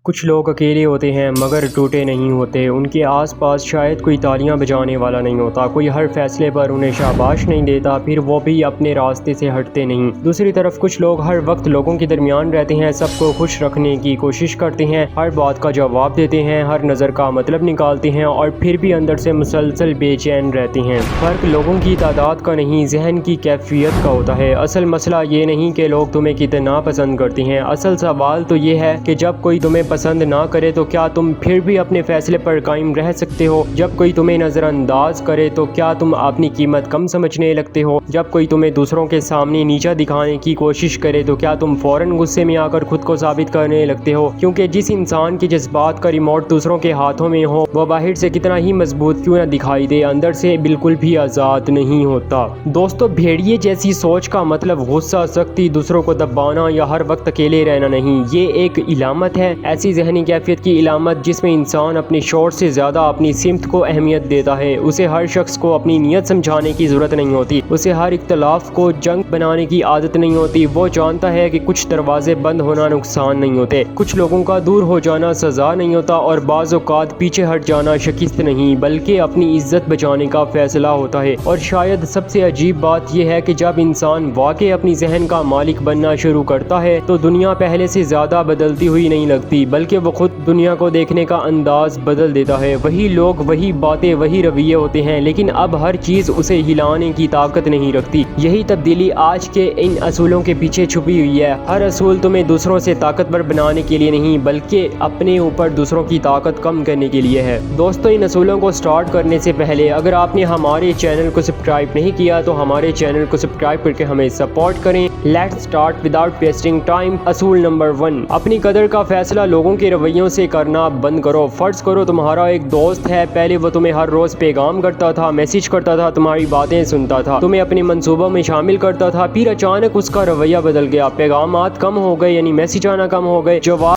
کچھ لوگ اکیلے ہوتے ہیں مگر ٹوٹے نہیں ہوتے۔ ان کے آس پاس شاید کوئی تالیاں بجانے والا نہیں ہوتا، کوئی ہر فیصلے پر انہیں شاباش نہیں دیتا، پھر وہ بھی اپنے راستے سے ہٹتے نہیں۔ دوسری طرف کچھ لوگ ہر وقت لوگوں کے درمیان رہتے ہیں، سب کو خوش رکھنے کی کوشش کرتے ہیں، ہر بات کا جواب دیتے ہیں، ہر نظر کا مطلب نکالتے ہیں اور پھر بھی اندر سے مسلسل بے چین رہتے ہیں۔ فرق لوگوں کی تعداد کا نہیں، ذہن کی کیفیت کا ہوتا ہے۔ اصل مسئلہ یہ نہیں کہ لوگ تمہیں کتنا پسند کرتے ہیں، اصل سوال تو یہ ہے کہ جب کوئی تمہیں پسند نہ کرے تو کیا تم پھر بھی اپنے فیصلے پر قائم رہ سکتے ہو؟ جب کوئی تمہیں نظر انداز کرے تو کیا تم اپنی قیمت کم سمجھنے لگتے ہو؟ جب کوئی تمہیں دوسروں کے سامنے نیچا دکھانے کی کوشش کرے تو کیا تم فوراً غصے میں آ کر خود کو ثابت کرنے لگتے ہو؟ کیونکہ جس انسان کے جذبات کا ریموٹ دوسروں کے ہاتھوں میں ہو، وہ باہر سے کتنا ہی مضبوط کیوں نہ دکھائی دے، اندر سے بالکل بھی آزاد نہیں ہوتا۔ دوستو، بھیڑیے جیسی سوچ کا مطلب غصہ، سختی، دوسروں کو دبانا یا ہر وقت اکیلے رہنا نہیں۔ یہ ایک علامت ہے، ایسی ذہنی کیفیت کی علامت جس میں انسان اپنے شعور سے زیادہ اپنی سمت کو اہمیت دیتا ہے۔ اسے ہر شخص کو اپنی نیت سمجھانے کی ضرورت نہیں ہوتی، اسے ہر اختلاف کو جنگ بنانے کی عادت نہیں ہوتی۔ وہ جانتا ہے کہ کچھ دروازے بند ہونا نقصان نہیں ہوتے، کچھ لوگوں کا دور ہو جانا سزا نہیں ہوتا، اور بعض اوقات پیچھے ہٹ جانا شکست نہیں بلکہ اپنی عزت بچانے کا فیصلہ ہوتا ہے۔ اور شاید سب سے عجیب بات یہ ہے کہ جب انسان واقعی اپنی ذہن کا مالک بننا شروع کرتا ہے تو دنیا پہلے سے زیادہ بدلتی ہوئی نہیں لگتی، بلکہ وہ خود دنیا کو دیکھنے کا انداز بدل دیتا ہے۔ وہی لوگ، وہی باتیں، وہی رویے ہوتے ہیں، لیکن اب ہر چیز اسے ہلانے کی طاقت نہیں رکھتی۔ یہی تبدیلی آج کے ان اصولوں کے پیچھے چھپی ہوئی ہے۔ ہر اصول تمہیں دوسروں سے طاقتور بنانے کے لیے نہیں بلکہ اپنے اوپر دوسروں کی طاقت کم کرنے کے لیے ہے۔ دوستو، ان اصولوں کو سٹارٹ کرنے سے پہلے اگر آپ نے ہمارے چینل کو سبسکرائب نہیں کیا تو ہمارے چینل کو سبسکرائب کر کے ہمیں سپورٹ کریں۔ Let's start without wasting time. اصول نمبر 1، اپنی قدر کا فیصلہ لوگوں کے رویوں سے کرنا بند کرو۔ فرض کرو تمہارا ایک دوست ہے، پہلے وہ تمہیں ہر روز پیغام کرتا تھا، میسج کرتا تھا، تمہاری باتیں سنتا تھا، تمہیں اپنے منصوبوں میں شامل کرتا تھا، پھر اچانک اس کا رویہ بدل گیا، پیغامات کم ہو گئے، یعنی میسج آنا کم ہو گئے۔ جواب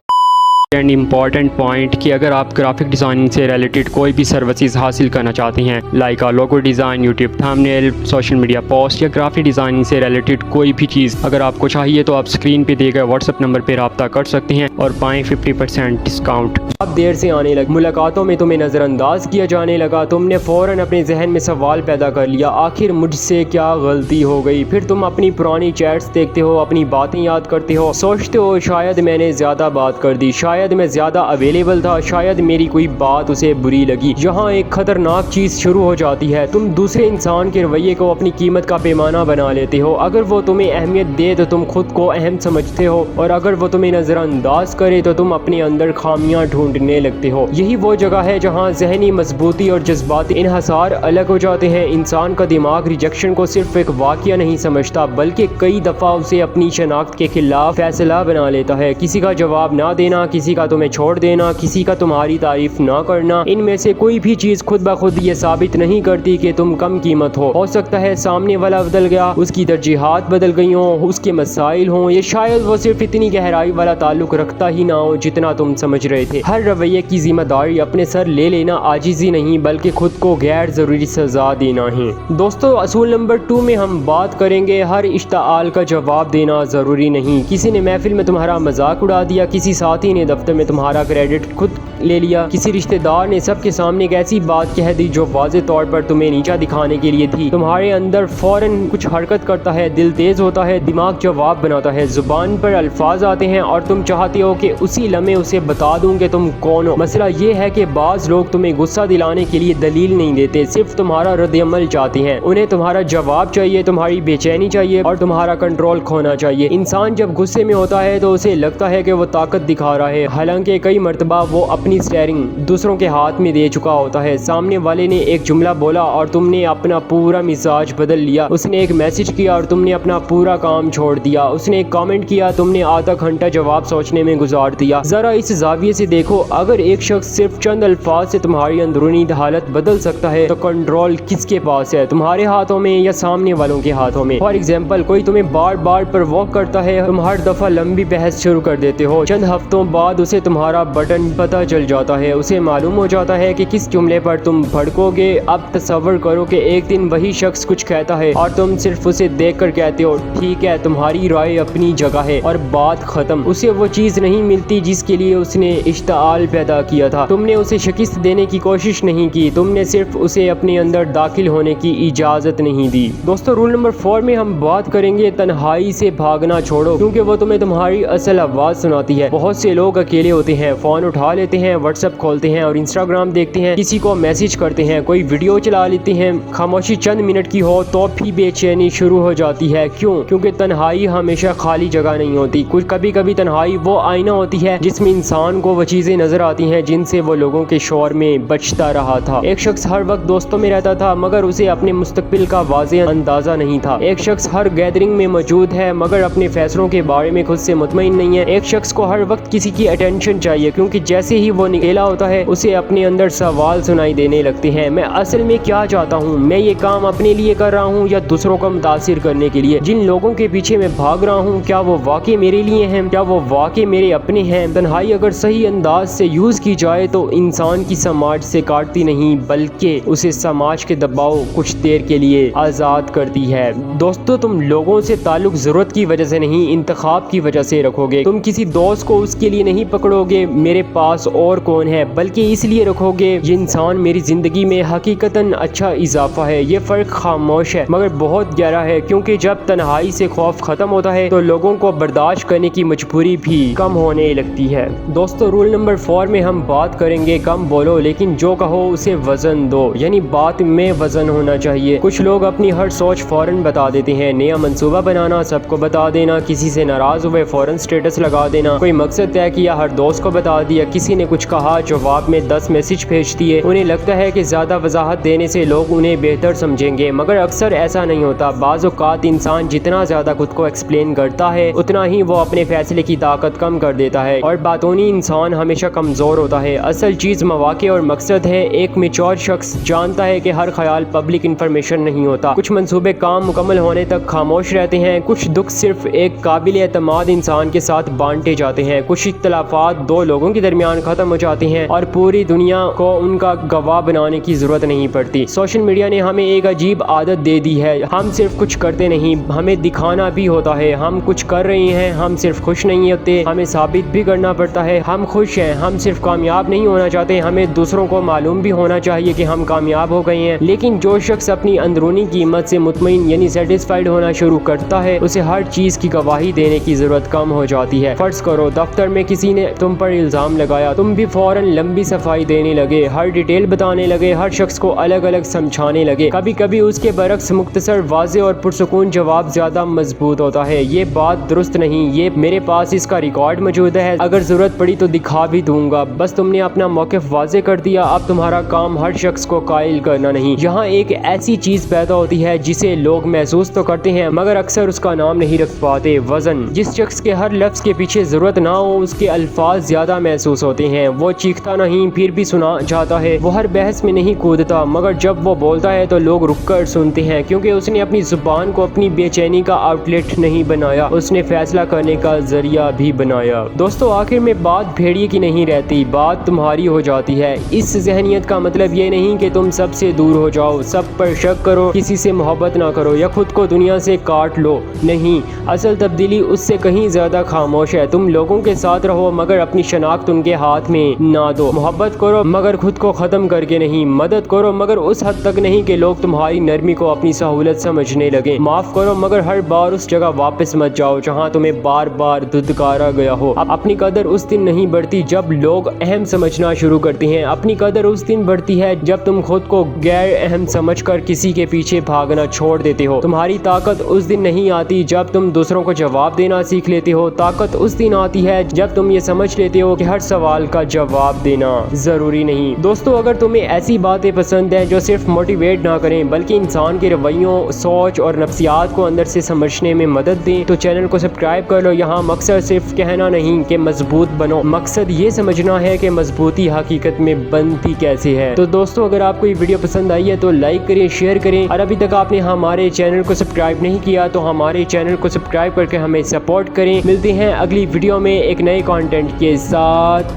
اینڈ امپورٹنٹ پوائنٹ کہ اگر آپ گرافک ڈیزائننگ سے ریلیٹڈ کوئی بھی سروسز حاصل کرنا چاہتے ہیں، like logo design, YouTube thumbnail, social media post یا گرافک ڈیزائننگ سے ریلیٹڈ کوئی بھی چیز اگر آپ کو چاہیے تو آپ اسکرین پہ دیے گئے واٹس ایپ نمبر پہ رابطہ کر سکتے ہیں اور پائیں 50% ڈسکاؤنٹ۔ اب دیر سے آنے لگ، ملاقاتوں میں تمہیں نظر انداز کیا جانے لگا، تم نے فوراً اپنے ذہن میں سوال پیدا کر لیا، آخر مجھ سے کیا غلطی ہو گئی؟ پھر تم اپنی پرانی چیٹس دیکھتے ہو، اپنی باتیں یاد کرتے ہو، سوچتے ہو شاید میں نے زیادہ بات کر دی، شاید میں زیادہ اویلیبل تھا، شاید میری کوئی بات اسے بری لگی۔ یہاں ایک خطرناک چیز شروع ہو جاتی ہے، تم دوسرے انسان کے رویے کو اپنی قیمت کا پیمانہ بنا لیتے ہو۔ اگر وہ تمہیں اہمیت دے تو تم خود کو اہم سمجھتے ہو، اور اگر وہ تمہیں نظر انداز کرے تو تم اپنے اندر خامیاں ڈھونڈنے لگتے ہو۔ یہی وہ جگہ ہے جہاں ذہنی مضبوطی اور جذباتی انحصار الگ ہو جاتے ہیں۔ انسان کا دماغ ریجیکشن کو صرف ایک واقعہ نہیں سمجھتا بلکہ کئی دفعہ اسے اپنی شناخت کے خلاف فیصلہ بنا لیتا ہے۔ کسی کا جواب نہ دینا، کسی کا تمہیں چھوڑ دینا، کسی کا تمہاری تعریف نہ کرنا، ان میں سے کوئی بھی چیز خود بخود یہ ثابت نہیں کرتی کہ تم کم قیمت ہو سکتا ہے سامنے والا بدل گیا، اس کی ترجیحات بدل گئی ہوں، اس کے مسائل ہوں، یا شاید وہ صرف اتنی گہرائی والا تعلق رکھتا ہی نہ ہو جتنا تم سمجھ رہے تھے۔ ہر رویے کی ذمہ داری اپنے سر لے لینا عاجزی نہیں بلکہ خود کو غیر ضروری سزا دینا ہے۔ دوستو، اصول نمبر 2 میں ہم بات کریں گے ہر اشتعال کا جواب دینا ضروری نہیں۔ کسی نے محفل میں تمہارا مذاق اڑا دیا، کسی ساتھی نے دفتر میں تمہارا کریڈٹ خود لے لیا، کسی رشتہ دار نے سب کے سامنے ایک ایسی بات کہہ دی جو واضح طور پر تمہیں نیچا دکھانے کے لیے تھی۔ تمہارے اندر فوراً کچھ حرکت کرتا ہے، دل تیز ہوتا ہے، دماغ جواب بناتا ہے، زبان پر الفاظ آتے ہیں اور تم چاہتے ہو کہ اسی لمحے اسے بتا دوں کہ تم کون ہو۔ مسئلہ یہ ہے کہ بعض لوگ تمہیں غصہ دلانے کے لیے دلیل نہیں دیتے، صرف تمہارا رد عمل چاہتے ہیں۔ انہیں تمہارا جواب چاہیے، تمہاری بے چینی چاہیے اور تمہارا کنٹرول کھونا چاہیے۔ انسان جب غصے میں ہوتا ہے تو اسے لگتا ہے کہ وہ طاقت دکھا رہا ہے، حالانکہ کئی مرتبہ وہ اپنی سٹیئرنگ دوسروں کے ہاتھ میں دے چکا ہوتا ہے۔ سامنے والے نے ایک جملہ بولا اور تم نے اپنا پورا مزاج بدل لیا، اس نے ایک میسج کیا اور تم نے اپنا پورا کام چھوڑ دیا، اس نے ایک کامنٹ کیا، تم نے آدھا گھنٹہ جواب سوچنے میں گزار دیا۔ ذرا اس زاویے سے دیکھو، اگر ایک شخص صرف چند الفاظ سے تمہاری اندرونی حالت بدل سکتا ہے تو کنٹرول کس کے پاس ہے، تمہارے ہاتھوں میں یا سامنے والوں کے ہاتھوں میں؟ فار ایگزامپل، کوئی تمہیں بار بار پرووک کرتا ہے، تم ہر دفعہ لمبی بحث شروع کر دیتے ہو، چند ہفتوں بعد बाद उसे तुम्हारा बटन पता चल जाता है, उसे मालूम हो जाता है कि किस जुमले पर तुम भड़कोगे। अब तसव्वुर करो कि एक दिन वही शख्स कुछ कहता है और तुम सिर्फ उसे देखकर कहते हो ठीक है, तुम्हारी राय अपनी जगह है, और बात खत्म। उसे वो चीज नहीं मिलती जिसके लिए उसने इश्ताल पैदा किया था। तुमने उसे शिकस्त देने की कोशिश नहीं की, तुमने सिर्फ उसे अपने अंदर दाखिल होने की इजाजत नहीं दी। दोस्तों, रूल नंबर 4 में हम बात करेंगे तन्हाई से भागना छोड़ो, क्योंकि वो तुम्हें तुम्हारी असल आवाज सुनाती है। बहुत से लोग अकेले होते हैं, फोन उठा लेते हैं, व्हाट्सएप खोलते हैं और इंस्टाग्राम देखते हैं, किसी को मैसेज करते हैं, कोई वीडियो चला लेते हैं। खामोशी चंद मिनट की हो तो भी बेचैनी शुरू हो जाती है। क्यों? क्योंकि तन्हाई हमेशा खाली जगह नहीं होती। कुछ कभी कभी तन्हाई वो आईना होती है जिसमें इंसान को वो चीजें नजर आती हैं जिनसे वो लोगों के शोर में बचता रहा था। एक शख्स हर वक्त दोस्तों में रहता था मगर उसे अपने मुस्तकबिल का वाज़ेह अंदाजा नहीं था। एक शख्स हर गैदरिंग में मौजूद है मगर अपने फैसलों के बारे में खुद से मुतमईन नहीं है। एक शख्स को हर वक्त किसी की अटेंशन चाहिए, क्योंकि जैसे ही वो निकला होता है उसे अपने अंदर सवाल सुनाई देने लगते हैं, मैं असल में क्या चाहता हूँ? मैं ये काम अपने लिए कर रहा हूँ या दूसरों को मुतासिर करने के लिए? जिन लोगों के पीछे मैं भाग रहा हूँ क्या वो वाकई मेरे लिए हैं? क्या वो वाकई मेरे अपने हैं? तन्हाई अगर सही अंदाज से यूज की जाए तो इंसान की समाज से काटती नहीं बल्कि उसे समाज के दबाव कुछ देर के लिए आज़ाद करती है। दोस्तों, तुम लोगों से ताल्लुक जरूरत की वजह से नहीं, इंतखाब की वजह से रखोगे। तुम किसी दोस्त को उसके लिए नहीं पकड़ोगे मेरे पास और कौन है, बल्कि इसलिए रखोगे ये इंसान मेरी जिंदगी में हकीकतन अच्छा इजाफा है। ये फर्क खामोश है मगर बहुत गहरा है, क्योंकि जब तन्हाई से खौफ खत्म होता है तो लोगों को बर्दाश्त करने की मजबूरी भी कम होने लगती है। दोस्तों, रूल नंबर 4 में हम बात करेंगे कम बोलो लेकिन जो कहो उसे वजन दो, यानी बात में वजन होना चाहिए। कुछ लोग अपनी हर सोच फौरन बता देते हैं, नया मंसूबा बनाना, सबको बता देना, किसी से नाराज हुए फौरन स्टेटस लगा देना, कोई मकसद तय किया हर दोस्त को बता दिया, किसी ने कुछ कहा जवाब में 10 मैसेज भेज दिए। उन्हें लगता है कि ज्यादा वजाहत देने से लोग उन्हें बेहतर समझेंगे, मगर अक्सर ऐसा नहीं होता। बाज़ औक़ात इंसान जितना ज्यादा खुद को एक्सप्लेन करता है उतना ही वो अपने फैसले की ताकत कम कर देता है, और बातूनी इंसान हमेशा कमजोर होता है। असल चीज मौक़े और मकसद है। एक मैच्योर शख्स जानता है कि हर ख्याल पब्लिक इंफॉर्मेशन नहीं होता, कुछ मंसूबे काम मुकम्मल होने तक खामोश रहते हैं, कुछ दुख सिर्फ एक काबिल एतमाद इंसान के साथ बांटे जाते हैं, कुछ इख्तलाफात दो लोगों के दरमियान खत्म हो जाते हैं और पूरी दुनिया को उनका गवाह बनाने की जरूरत नहीं पड़ती। सोशल मीडिया ने हमें एक अजीब आदत दे दी है, हम सिर्फ कुछ करते नहीं, हमें दिखाना भी होता है। हम कुछ कर रहे हैं, हम सिर्फ खुश नहीं होते, हमें साबित भी करना पड़ता है हम खुश हैं। हम सिर्फ कामयाब नहीं होना चाहते, हमें दूसरों को मालूम भी होना चाहिए कि हम कामयाब हो गए हैं। लेकिन जो शख्स अपनी अंदरूनी कीमत से मुतमईन यानी सेटिस्फाइड होना शुरू करता है उसे हर चीज की गवाही देने की जरूरत कम हो जाती है। फर्ज करो दफ्तर में किसी ने तुम पर इल्जाम लगाया, तुम भी फौरन लंबी सफाई देने लगे, हर डिटेल बताने लगे, हर शख्स को अलग अलग समझाने लगे। कभी कभी उसके बरक्स मुख्तसर, वाज़ेह और पुरसुकून जवाब ज्यादा मजबूत होता है। ये बात दुरुस्त नहीं, ये मेरे पास इसका रिकॉर्ड मौजूद है, अगर जरूरत पड़ी तो दिखा भी दूंगा। बस तुमने अपना मौक़िफ़ वाज़ेह कर दिया, अब तुम्हारा काम हर शख्स को कायल करना नहीं। यहाँ एक ऐसी चीज पैदा होती है जिसे लोग महसूस तो करते हैं मगर अक्सर उसका नाम नहीं रख पाते, वजन। जिस शख्स के हर लफ्ज के पीछे जरूरत ना हो उसके अल्फाज ज्यादा महसूस होते हैं। वो चीखता नहीं फिर भी सुना जाता है, वो हर बहस में नहीं कूदता मगर जब वो बोलता है तो लोग रुक कर सुनते हैं, क्योंकि उसने अपनी जुबान को अपनी बेचैनी का आउटलेट नहीं बनाया, उसने फैसला करने का जरिया भी बनाया। दोस्तों, आखिर में बात भेड़िए की नहीं रहती, बात तुम्हारी हो जाती है। इस जहनियत का मतलब ये नहीं कि तुम सबसे दूर हो जाओ, सब पर शक करो, किसी से मोहब्बत ना करो या खुद को दुनिया से काट लो। नहीं, असल तब्दीली उससे कहीं ज्यादा खामोश है। तुम लोगों के साथ रहो मगर अपनी शनाख्त उनके हाथ में ना दो। मोहब्बत करो मगर खुद को खत्म करके नहीं। मदद करो मगर उस हद तक नहीं कि लोग तुम्हारी नरमी को अपनी सहूलत समझने लगे। माफ करो मगर हर बार उस जगह वापस मत जाओ जहाँ तुम्हें बार बार धुतकारा गया हो। अपनी कदर उस दिन नहीं बढ़ती जब लोग अहम समझना शुरू करते हैं, अपनी कदर उस दिन बढ़ती है जब तुम खुद को गैर अहम समझकर किसी के पीछे भागना छोड़ देते हो। तुम्हारी ताकत उस दिन नहीं आती जब तुम दूसरों को जवाब देना सीख लेते हो, ताकत उस दिन आती है जब तुम ये समझ लेते हो कि हर सवाल का जवाब देना जरूरी नहीं। दोस्तों, अगर तुम्हें ऐसी बातें पसंद हैं जो सिर्फ मोटिवेट ना करें बल्कि इंसान के रवैयों, सोच और नफ्सियात को अंदर से समझने में मदद दें तो चैनल को सब्सक्राइब कर लो। यहाँ मकसद सिर्फ कहना नहीं कि मजबूत बनो, मकसद ये समझना है कि मजबूती हकीकत में बनती कैसे है। तो दोस्तों, अगर आपको ये वीडियो पसंद आई है तो लाइक करें, शेयर करें, और अभी तक आपने हमारे चैनल को सब्सक्राइब नहीं किया तो हमारे चैनल को सब्सक्राइब करके हमें सपोर्ट करें। मिलते हैं अगली वीडियो में एक नए कंटेंट کنٹینٹ کے ساتھ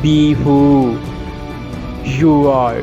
بیہو یو آر